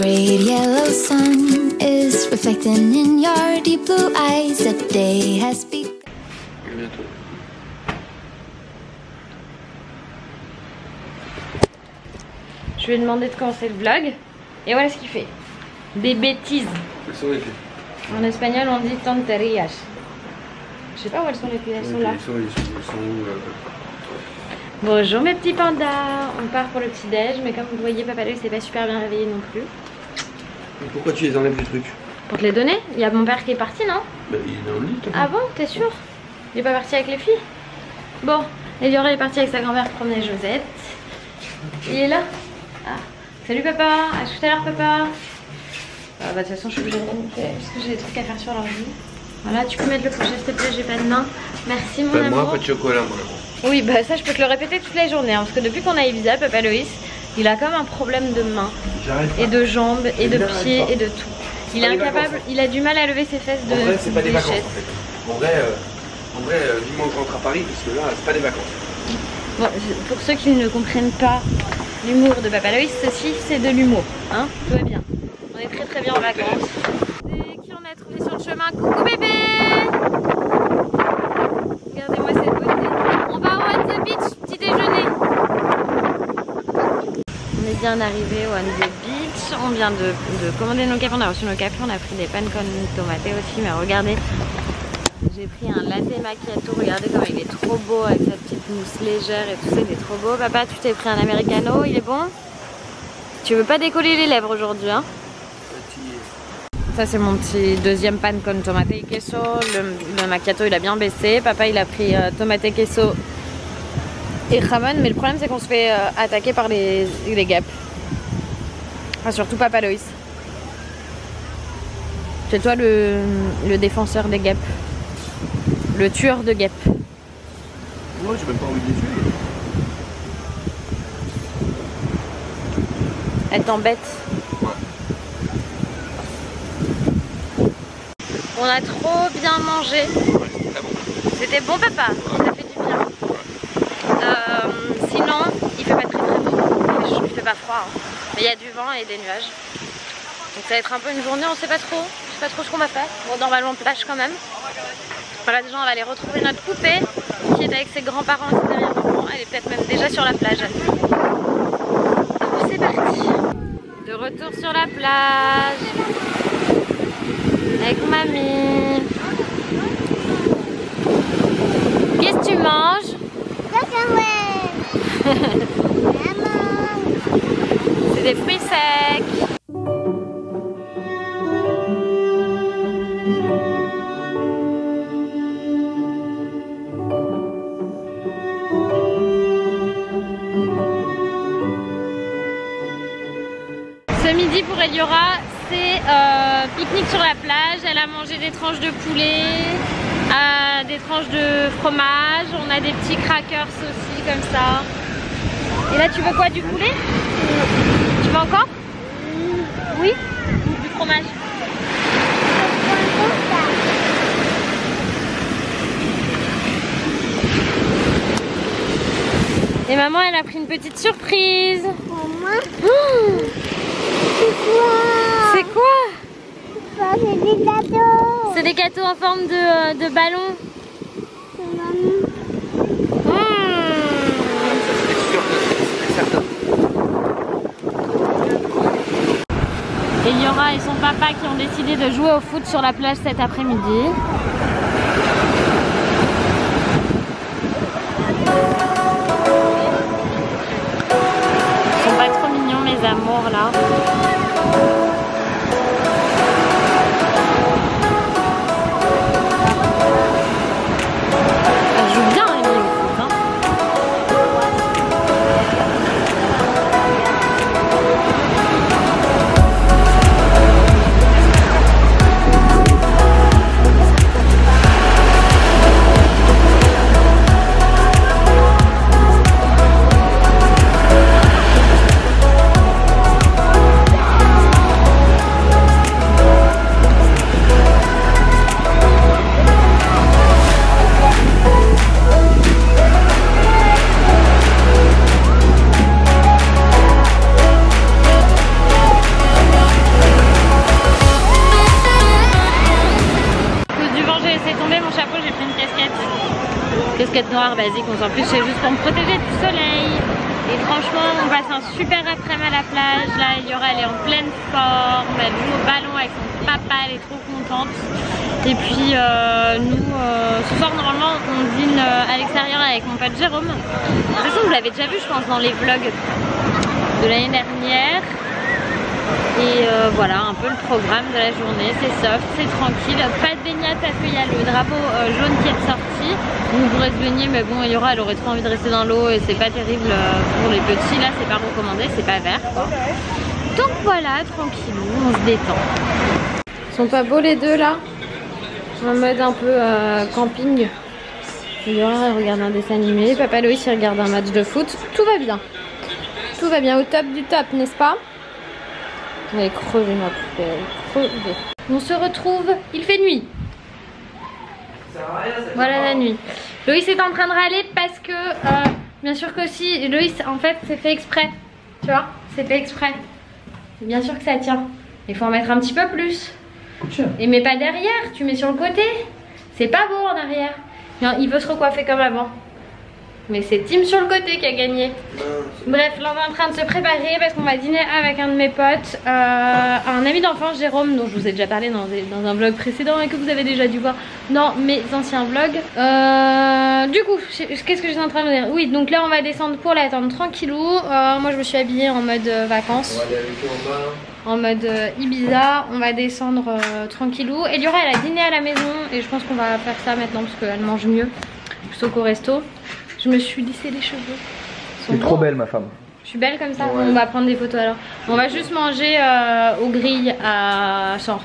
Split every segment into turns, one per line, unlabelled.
great yellow sun is reflecting in your deep blue eyes. The day has begun.
À bientôt.
Je lui ai demandé de commencer le vlog et voilà ce qu'il fait. Des bêtises.
Elles sont les filles.
En espagnol on dit tonterías. Je sais pas où elles sont les filles, elles sont là.
Ils sont où là?
Bonjour mes petits pandas. On part pour le petit déj, mais comme vous voyez Papa Louis s'est pas super bien réveillé non plus.
Mais pourquoi tu les enlèves les trucs?
Pour te les donner. Il y a mon père qui est parti, non?
Bah il est dans le lit.
Ah bon, t'es sûr? Il est pas parti avec les filles? Bon, Eliora est partie avec sa grand-mère promener Josette. Il est là? Ah. Salut papa, à tout à l'heure papa. Bah de toute façon je suis obligée de remonter parce que j'ai des trucs à faire sur l'ordi. Voilà, tu peux mettre le crochet s'il te plaît, j'ai pas de main. Merci mon amour.
Moi pas de chocolat moi.
Oui bah ça je peux te le répéter toute la journée hein, parce que depuis qu'on a Ibiza, Papa Loïs, il a comme un problème de main et de jambes et de pieds et de tout. Il est incapable, il a du mal à lever ses fesses de
En vrai c'est pas des vacances
bichette.
en fait. En vrai vivement que je rentre à Paris parce que là c'est pas des vacances.
Bon, pour ceux qui ne comprennent pas l'humour de Papa Loïs, ceci c'est de l'humour, hein, tout va bien. On est très très bien en vacances. Et qui on a trouvé sur le chemin? Coucou bébé! Regardez-moi cette beauté. On va au On the Beach, petit déjeuner. On est bien arrivé au On the Beach. On vient de commander nos cafés. On a reçu nos cafés. On a pris des pan con tomate aussi. Mais regardez, j'ai pris un latte macchiato. Regardez comme il est trop beau avec sa petite mousse légère et tout ça. Il est trop beau. Papa, tu t'es pris un americano. Il est bon? Tu veux pas décoller les lèvres aujourd'hui, hein? Ça c'est mon petit deuxième pan con tomate et queso. Le macchiato il a bien baissé. Papa il a pris tomate et queso et jamon. Mais le problème c'est qu'on se fait attaquer par les guêpes. Enfin surtout Papa Loïs. C'est toi le défenseur des guêpes. Le tueur de guêpes.
Moi j'ai même pas envie de les tuer.
Elle t'embête. On a trop bien mangé. C'était bon papa, ça fait du bien. Sinon, il fait pas très très beau. Il fait pas froid, hein. Mais il y a du vent et des nuages. Donc ça va être un peu une journée, on sait pas trop. Je sais pas trop ce qu'on va faire. Bon, normalement plage quand même. Voilà, déjà on va aller retrouver notre poupée qui est avec ses grands-parents derrière nous. Elle est peut-être même déjà sur la plage. C'est parti. De retour sur la plage. Avec mamie. Qu'est-ce que tu manges? C'est des fruits secs. Ce midi pour Eliora, c'est pique-nique sur la plage. Elle a mangé des tranches de poulet, des tranches de fromage. On a des petits crackers aussi comme ça. Et là tu veux quoi, du poulet? Tu veux encore? Oui? Ou du fromage? Et maman elle a pris une petite surprise. Oh, c'est quoi?
C'est des gâteaux.
C'est des gâteaux en forme de ballon. Eliora et son papa qui ont décidé de jouer au foot sur la plage cet après-midi. Ils sont pas trop mignons mes amours là. Elle joue bien Emily au foot, hein. j'ai laissé tomber mon chapeau, j'ai pris une casquette. Casquette noire basique, on s'en fiche, c'est juste pour me protéger du soleil. Et franchement, on passe un super après-midi à la plage. Là, Yora, elle est en pleine forme, elle joue au ballon avec son papa, elle est trop contente. Et puis nous, ce soir, normalement, on dîne à l'extérieur avec mon pote Jérôme. De toute façon, vous l'avez déjà vu, je pense, dans les vlogs de l'année dernière. Et voilà un peu le programme de la journée, c'est soft, c'est tranquille, pas de baignade parce qu'il y a le drapeau jaune qui est ressorti. On pourrait se baigner mais bon Yora elle aurait trop envie de rester dans l'eau et c'est pas terrible pour les petits, là c'est pas recommandé, c'est pas vert quoi. Donc voilà, tranquillou, on se détend. Ils sont pas beaux les deux là? En mode un peu camping. Yora elle regarde un dessin animé, papa Loïs il regarde un match de foot, tout va bien. Tout va bien au top du top, n'est-ce pas? Elle est crevée ma poupée, elle est crevée. On se retrouve, il fait nuit. Voilà la nuit. Loïs est en train de râler parce que, bien sûr qu'aussi, Loïs en fait c'est fait exprès. Tu vois, c'est fait exprès. Bien sûr que ça tient. Il faut en mettre un petit peu plus. Et mets pas derrière, tu mets sur le côté. C'est pas beau en arrière. Non, il veut se recoiffer comme avant. Mais c'est Tim sur le côté qui a gagné. Bref, là on est en train de se préparer parce qu'on va dîner avec un de mes potes, un ami d'enfance, Jérôme, dont je vous ai déjà parlé dans un vlog précédent et que vous avez déjà dû voir dans mes anciens vlogs. Du coup, qu'est-ce que je suis en train de dire? Oui, donc là on va descendre pour l'attendre tranquillou. Moi je me suis habillée en mode vacances. On va aller avec eux en bas. En mode Ibiza, on va descendre tranquillou. Et Yora elle a dîné à la maison et je pense qu'on va faire ça maintenant parce qu'elle mange mieux plutôt qu'au resto. Je me suis lissé les cheveux.
C'est trop belle ma femme.
Je suis belle comme ça, ouais. On va prendre des photos alors. On va juste manger aux grilles à San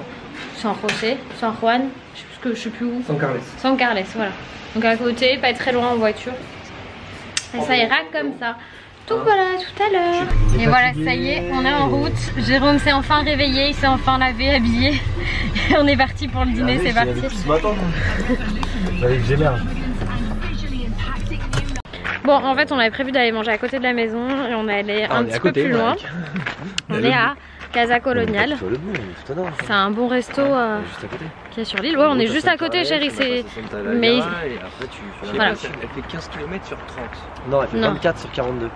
José, San Juan, je sais plus où. San Carles, voilà. Donc à côté, pas très loin en voiture. Et ça ira comme ça. Donc voilà, tout à l'heure. Et voilà, ça y est, on est en route. Jérôme s'est enfin réveillé, il s'est enfin lavé, habillé. Et on est parti pour le dîner, c'est parti.
Fallait que j'émerge.
Bon, en fait, on avait prévu d'aller manger à côté de la maison et on est allé un petit peu plus loin. On est à Casa Colonial. C'est un bon resto qui est sur l'île. Ouais, on est juste à côté, chérie. Mais
voilà. Elle fait 15 km sur 30.
Non, elle fait 24 sur 42.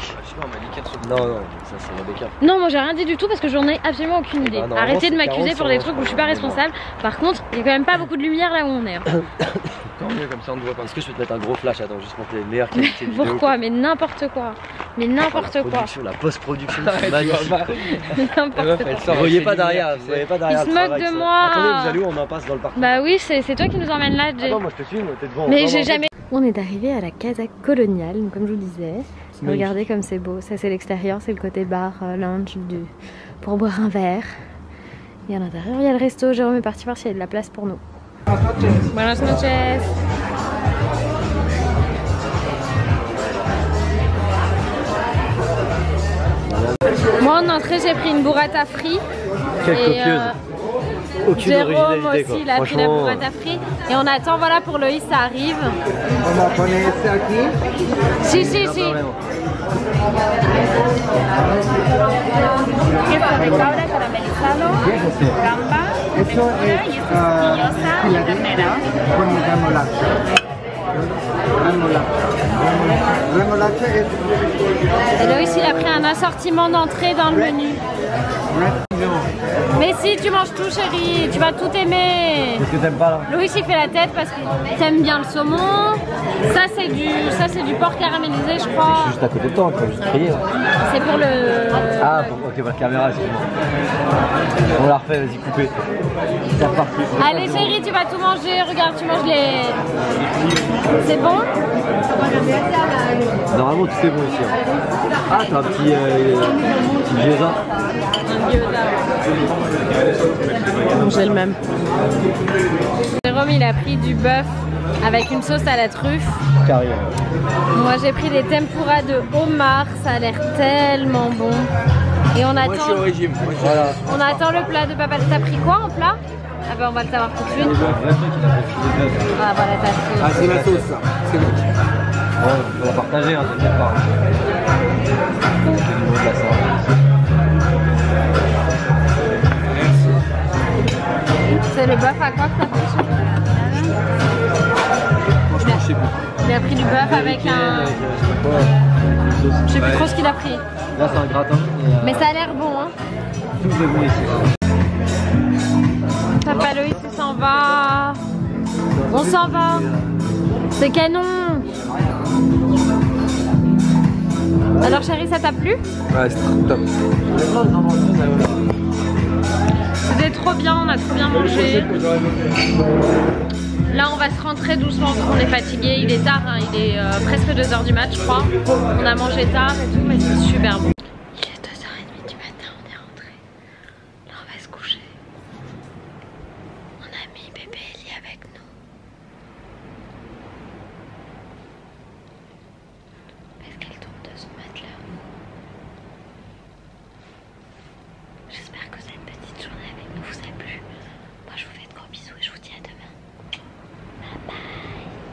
Je sais pas, on m'a dit 4 sur 30.
Non, ça c'est la bécave.
Non, moi j'ai rien dit du tout parce que j'en ai absolument aucune idée. Bah, arrêtez de m'accuser pour des trucs où je suis pas responsable. Par contre, il y a quand même pas beaucoup de lumière là où on est.
Tant mieux, comme ça on ne voit pas. Est-ce que je peux te mettre un gros flash? Attends, juste pour tes meilleures qualités de vidéo.
Pourquoi? Mais n'importe quoi. Mais n'importe quoi.
La post-production, c'est magnifique.
N'importe quoi.
Vous voyez pas derrière, vous voyez pas derrière.
Il se moque de moi.
Attendez, vous allez où? On en passe dans le parcours.
Bah oui, c'est toi qui nous emmène là.
Attends, moi je te suis, t'es devant.
Mais j'ai jamais... On est arrivé à la Casa Colonial, donc comme je vous disais. Regardez comme c'est beau. Ça c'est l'extérieur, c'est le côté bar, lounge pour boire un verre. Et à l'intérieur il y a le resto. Jérôme est parti voir s'il y a de la place pour nous. Buenas noches. Moi en entrée j'ai pris une burrata frite.
Quelle copieuse. Aucune
Jérôme
originalité,
aussi il a pris la burrata frite. Et on attend voilà pour Loïs, ça arrive.
On va poner este aquí.
Si.
Queso de cabra caramelizado, gamba, lechuga y espinillosa y ternera. Con remolacha.
Et Loïs il a pris un assortiment d'entrée dans le menu. Mais si tu manges tout chérie, tu vas tout aimer.
Qu'est-ce que t'aimes pas là?
Loïs il fait la tête parce qu'il t'aime bien le saumon. Ça c'est du porc caramélisé je crois.
Je suis juste à côté de toi, on peut juste crier.
C'est pour le...
Ah ok, pour la caméra, excuse-moi. On la refait, vas-y coupez. C'est reparti.
Allez chérie, tu vas tout manger, regarde tu manges les... C'est bon?
Normalement tout est bon ici. Ah t'as un petit gyoza.
Un gyoza. J'ai le même. Jérôme il a pris du bœuf avec une sauce à la truffe.
Carré.
Moi j'ai pris des tempura de homard, ça a l'air tellement bon. Et on attend.
Moi je suis au régime.
Voilà.
On attend le plat de papa. T'as pris quoi en plat? Ah bah on va le savoir tout de suite. Ah voilà t'as pris.
Ah c'est ma sauce ça. C'est bon.
Ouais, on va la partager, hein, t'inquiète pas.
C'est le bœuf à quoi que t'as pris?
sais plus.
Il a pris du bœuf avec un... Je sais plus trop ce qu'il a pris.
Là c'est un gratin.
Mais ça a l'air bon hein.
Tout est bon ici.
Papa Loïs il s'en va. On s'en va. C'est canon. Alors chérie, ça t'a plu?
Ouais, c'est top.
C'était trop bien, on a trop bien mangé. Là on va se rentrer doucement parce qu'on est fatigué. Il est tard, hein. Il est presque 2 h du mat je crois. On a mangé tard et tout mais c'est super bon.